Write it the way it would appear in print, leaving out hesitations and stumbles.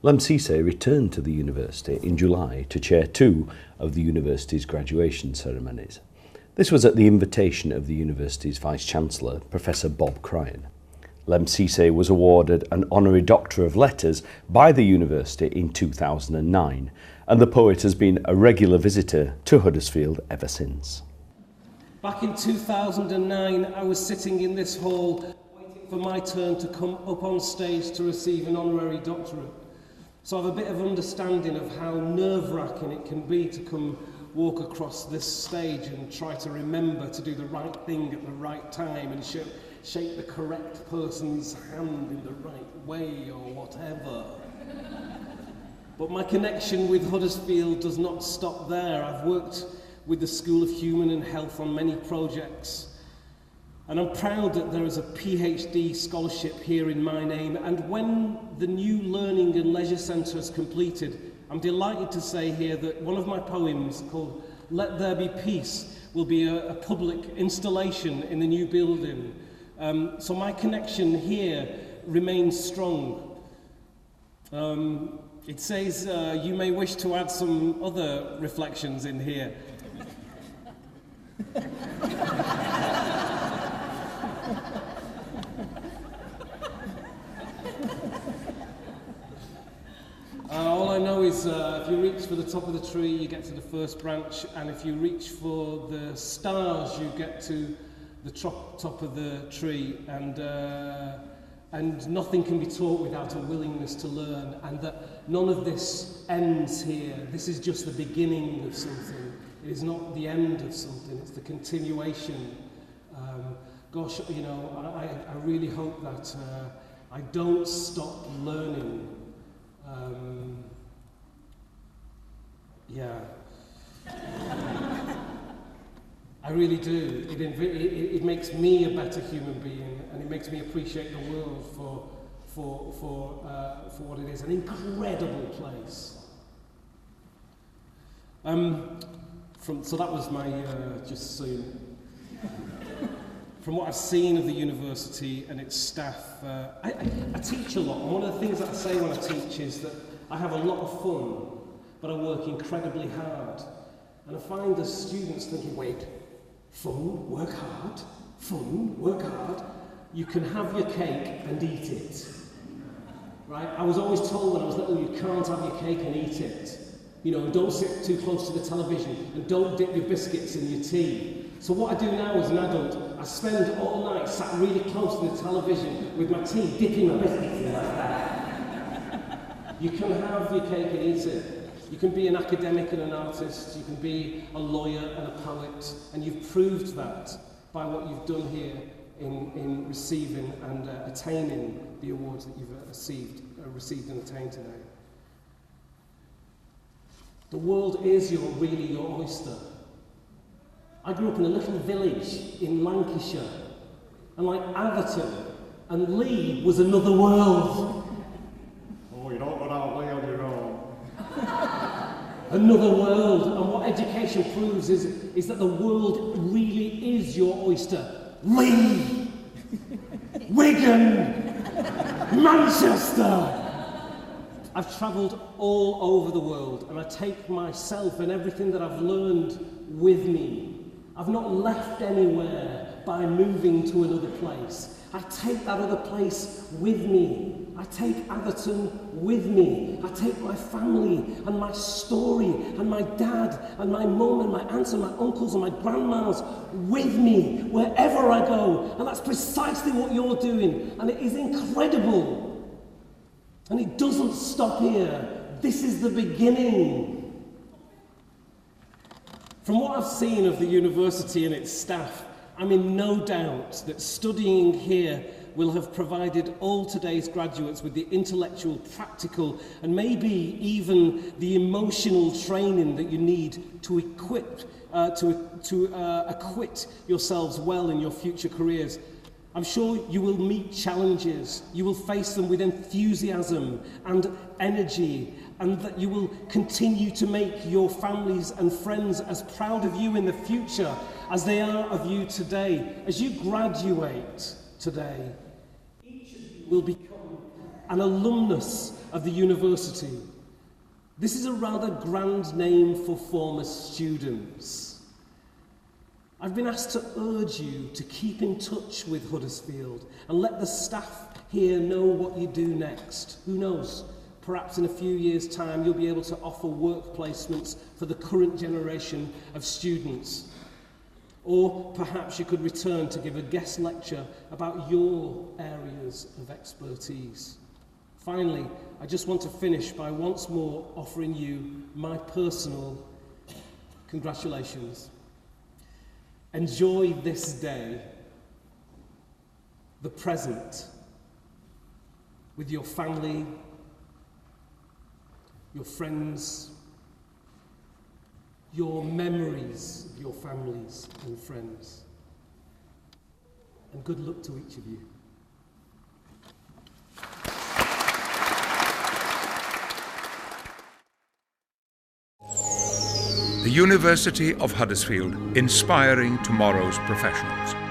Lemn Sissay returned to the university in July to chair 2 of the university's graduation ceremonies. This was at the invitation of the university's Vice-Chancellor, Professor Bob Cryan. Lemn Sissay was awarded an Honorary Doctor of Letters by the university in 2009, and the poet has been a regular visitor to Huddersfield ever since. Back in 2009, I was sitting in this hall waiting for my turn to come up on stage to receive an honorary doctorate. So I have a bit of understanding of how nerve-wracking it can be to come walk across this stage and try to remember to do the right thing at the right time and shake the correct person's hand in the right way or whatever. But my connection with Huddersfield does not stop there. I've worked with the School of Human and Health on many projects, and I'm proud that there is a PhD scholarship here in my name. And when the new Learning and Leisure Centre is completed, I'm delighted to say here that one of my poems called Let There Be Peace will be a public installation in the new building. So my connection here remains strong. It says you may wish to add some other reflections in here. All I know is if you reach for the top of the tree, you get to the first branch, and if you reach for the stars, you get to the top of the tree, and nothing can be taught without a willingness to learn, and that none of this ends here. This is just the beginning of something. It is not the end of something, it's the continuation. Gosh, you know, I really hope that I don't stop learning. Yeah. I really do. It makes me a better human being, and it makes me appreciate the world for what it is. An incredible place. So that was my just so you know. From what I've seen of the university and its staff, I teach a lot, and one of the things that I say when I teach is that I have a lot of fun, but I work incredibly hard. And I find the students thinking, wait, fun, work hard, fun, work hard. You can have your cake and eat it. Right? I was always told when I was little, you can't have your cake and eat it. You know, and don't sit too close to the television, and don't dip your biscuits in your tea. So what I do now as an adult, I spend all night sat really close to the television with my tea, dipping my biscuits in like that. You can have your cake and eat it. You can be an academic and an artist, you can be a lawyer and a poet, and you've proved that by what you've done here in receiving and attaining the awards that you've received and attained today. The world is really your oyster. I grew up in a little village in Lancashire, and like Atherton and Lee was another world. Oh, you don't go down Lee on your own. Another world, and what education proves is that the world really is your oyster. Lee, Wigan, Manchester. I've travelled all over the world, and I take myself and everything that I've learned with me. I've not left anywhere by moving to another place. I take that other place with me. I take Atherton with me. I take my family and my story and my dad and my mum and my aunts and my uncles and my grandmas with me wherever I go. And that's precisely what you're doing. And it is incredible. And it doesn't stop here. This is the beginning. From what I've seen of the university and its staff, I'm in no doubt that studying here will have provided all today's graduates with the intellectual, practical, and maybe even the emotional training that you need to acquit yourselves well in your future careers. I'm sure you will meet challenges, you will face them with enthusiasm and energy, and that you will continue to make your families and friends as proud of you in the future as they are of you today. As you graduate today, each of you will become an alumnus of the university. This is a rather grand name for former students. I've been asked to urge you to keep in touch with Huddersfield and let the staff here know what you do next. Who knows? Perhaps in a few years' time you'll be able to offer work placements for the current generation of students. Or perhaps you could return to give a guest lecture about your areas of expertise. Finally, I just want to finish by once more offering you my personal congratulations. Enjoy this day, the present, with your family, your friends, your memories of your families and friends. And good luck to each of you. The University of Huddersfield, inspiring tomorrow's professionals.